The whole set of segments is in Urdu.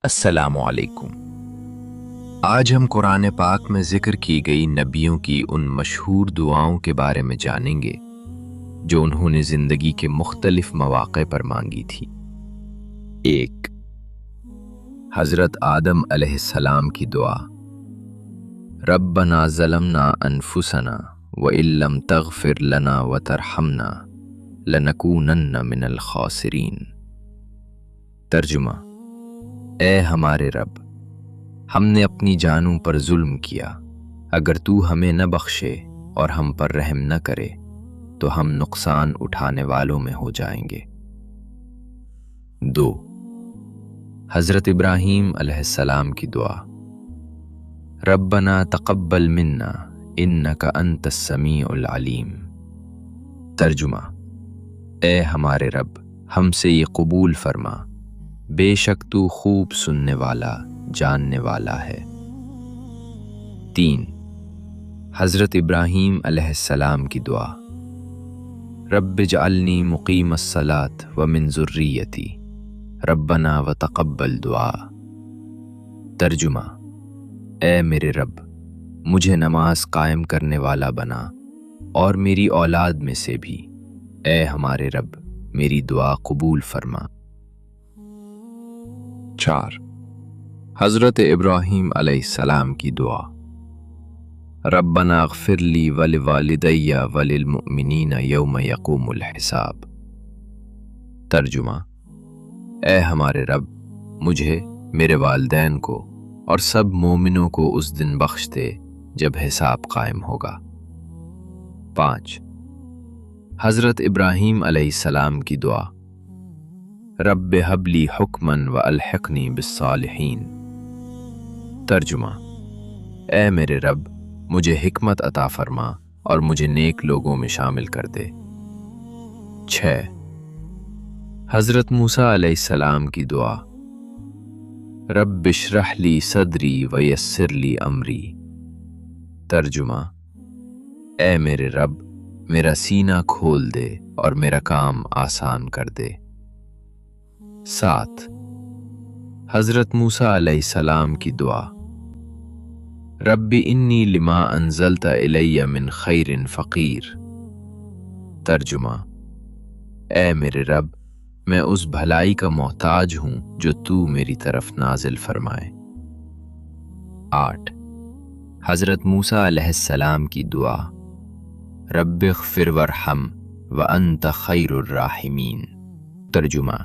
السلام علیکم۔ آج ہم قرآن پاک میں ذکر کی گئی نبیوں کی ان مشہور دعاؤں کے بارے میں جانیں گے جو انہوں نے زندگی کے مختلف مواقع پر مانگی تھی۔ 1. حضرت آدم علیہ السلام کی دعا۔ ربنا ظلمنا انفسنا وإن لم تغفر لنا وترحمنا لنکونن من الخاسرین۔ ترجمہ: اے ہمارے رب، ہم نے اپنی جانوں پر ظلم کیا، اگر تو ہمیں نہ بخشے اور ہم پر رحم نہ کرے تو ہم نقصان اٹھانے والوں میں ہو جائیں گے۔ 2. حضرت ابراہیم علیہ السلام کی دعا۔ ربنا تقبل منا انک انت السمیع العلیم۔ ترجمہ: اے ہمارے رب، ہم سے یہ قبول فرما، بے شک تو خوب سننے والا، جاننے والا ہے۔ 3. حضرت ابراہیم علیہ السلام کی دعا۔ رب اجعلنی مقیم الصلاۃ ومن ذریتی ربنا وتقبل دعا۔ ترجمہ: اے میرے رب، مجھے نماز قائم کرنے والا بنا اور میری اولاد میں سے بھی، اے ہمارے رب، میری دعا قبول فرما۔ 4. حضرت ابراہیم علیہ السلام کی دعا۔ ربنا اغفر لی ولوالدی وللمؤمنین یوم یقوم الحساب۔ ترجمہ: اے ہمارے رب، مجھے، میرے والدین کو اور سب مومنوں کو اس دن بخش دے جب حساب قائم ہوگا۔ 5. حضرت ابراہیم علیہ السلام کی دعا۔ رب ہب لی حکما والحقنی بالصالحین۔ ترجمہ: اے میرے رب، مجھے حکمت عطا فرما اور مجھے نیک لوگوں میں شامل کر دے۔ 6. حضرت موسیٰ علیہ السلام کی دعا۔ رب اشرح لی صدری ویسر لی امری۔ ترجمہ: اے میرے رب، میرا سینہ کھول دے اور میرا کام آسان کر دے۔ 7. حضرت موسیٰ علیہ السلام کی دعا۔ رب انی لما انزلت الی من خیر فقیر۔ ترجمہ: اے میرے رب، میں اس بھلائی کا محتاج ہوں جو تو میری طرف نازل فرمائے۔ 8. حضرت موسیٰ علیہ السلام کی دعا۔ رب اغفر وارحم وانت خیر الراحمین۔ ترجمہ: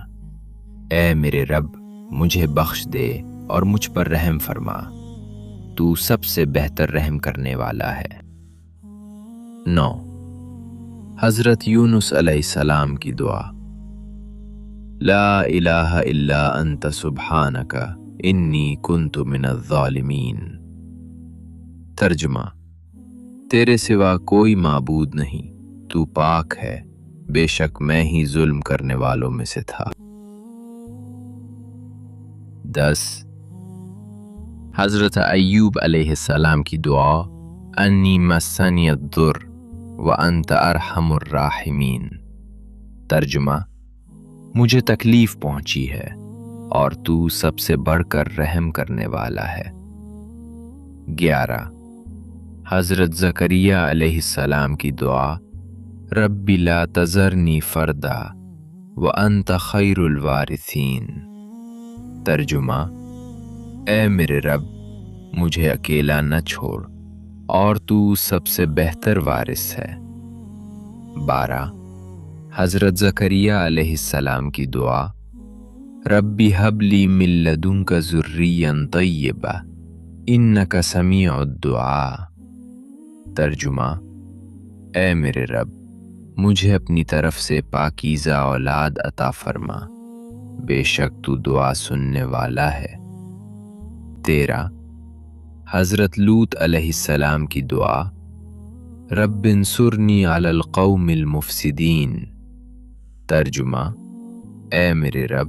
اے میرے رب، مجھے بخش دے اور مجھ پر رحم فرما، تو سب سے بہتر رحم کرنے والا ہے۔ 9. حضرت یونس علیہ السلام کی دعا۔ لا الہ الا انت سبحانک انی کنت من الظالمین۔ ترجمہ: تیرے سوا کوئی معبود نہیں، تو پاک ہے، بے شک میں ہی ظلم کرنے والوں میں سے تھا۔ 10. حضرت ایوب علیہ السلام کی دعا۔ انی مسنی الضر وانت ارحم الراحمین۔ ترجمہ: مجھے تکلیف پہنچی ہے اور تو سب سے بڑھ کر رحم کرنے والا ہے۔ 11. حضرت زکریا علیہ السلام کی دعا۔ رب لا تذرنی فردا وانت خیر الوارثین۔ ترجمہ: اے میرے رب، مجھے اکیلا نہ چھوڑ اور تو سب سے بہتر وارث ہے۔ 12. حضرت زکریا علیہ السلام کی دعا۔ رب ہب لی من لدنک ذریا طیبہ انک سمیع الدعاء۔ ترجمہ: اے میرے رب، مجھے اپنی طرف سے پاکیزہ اولاد عطا فرما، بے شک تو دعا سننے والا ہے۔ 13. حضرت لوط علیہ السلام کی دعا۔ رب انصرنی علی القوم المفسدین۔ ترجمہ: اے میرے رب،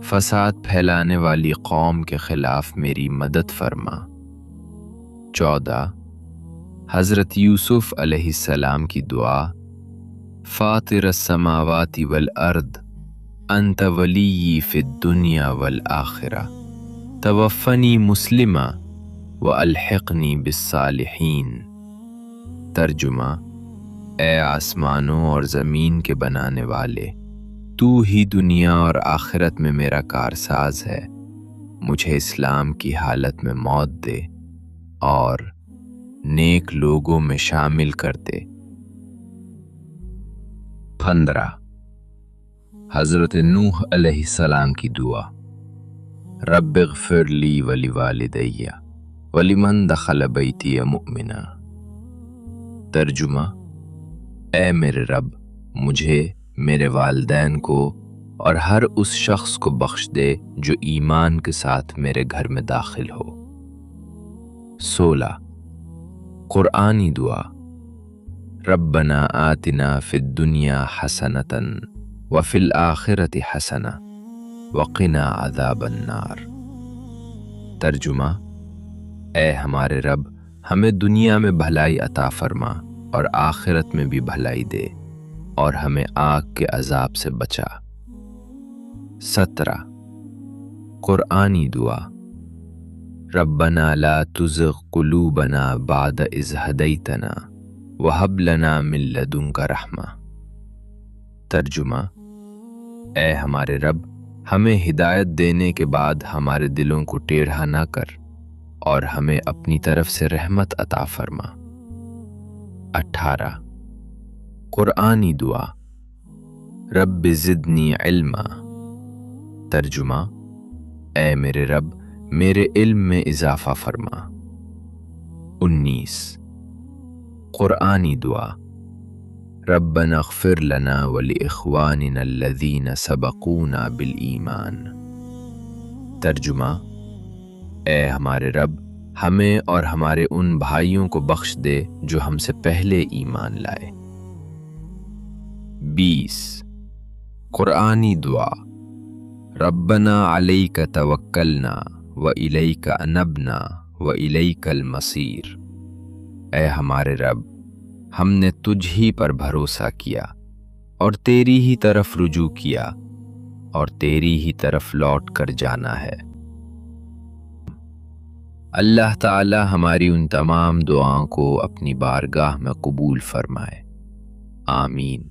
فساد پھیلانے والی قوم کے خلاف میری مدد فرما۔ 14. حضرت یوسف علیہ السلام کی دعا۔ فاطر السماوات والارض انت ولی فی الدنیا والآخرہ۔ توفنی مسلمہ والحقنی بالصالحین۔ ترجمہ: اے آسمانوں اور زمین کے بنانے والے، تو ہی دنیا اور آخرت میں میرا کارساز ہے، مجھے اسلام کی حالت میں موت دے اور نیک لوگوں میں شامل کر دے۔ 15 حضرت نوح علیہ السلام کی دعا۔ رب اغفر لی ولوالدی ولمن دخل بیتی مؤمنا۔ ترجمہ: اے میرے رب، مجھے، میرے والدین کو اور ہر اس شخص کو بخش دے جو ایمان کے ساتھ میرے گھر میں داخل ہو۔ 16 قرآنی دعا۔ ربنا آتنا فی الدنیا حسنۃ وفی الآخرۃ حسنۃ وقنا عذاب النار۔ ترجمہ: اے ہمارے رب، ہمیں دنیا میں بھلائی عطا فرما اور آخرت میں بھی بھلائی دے اور ہمیں آگ کے عذاب سے بچا۔ 17 قرآنی دعا۔ ربنا لا تزغ قلوبنا بعد اذ ہدیتنا وہب لنا من لدنک رحمہ۔ ترجمہ: اے ہمارے رب، ہمیں ہدایت دینے کے بعد ہمارے دلوں کو ٹیڑھا نہ کر اور ہمیں اپنی طرف سے رحمت عطا فرما۔ 18 قرآنی دعا۔ رب زدنی علما۔ ترجمہ: اے میرے رب، میرے علم میں اضافہ فرما۔ 19 قرآنی دعا۔ ربنا اغفر لنا ولاخواننا الذین سبقونا بالایمان۔ ترجمہ: اے ہمارے رب، ہمیں اور ہمارے ان بھائیوں کو بخش دے جو ہم سے پہلے ایمان لائے۔ 20 قرآنی دعا۔ ربنا علیک توکلنا والیک انبنا والیک المصیر۔ اے ہمارے رب، ہم نے تجھ ہی پر بھروسہ کیا اور تیری ہی طرف رجوع کیا اور تیری ہی طرف لوٹ کر جانا ہے۔ اللہ تعالی ہماری ان تمام دعاؤں کو اپنی بارگاہ میں قبول فرمائے، آمین۔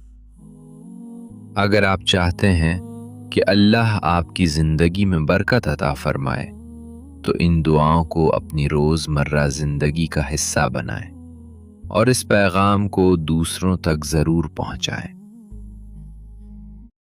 اگر آپ چاہتے ہیں کہ اللہ آپ کی زندگی میں برکت عطا فرمائے تو ان دعاؤں کو اپنی روزمرہ زندگی کا حصہ بنائیں اور اس پیغام کو دوسروں تک ضرور پہنچائیں۔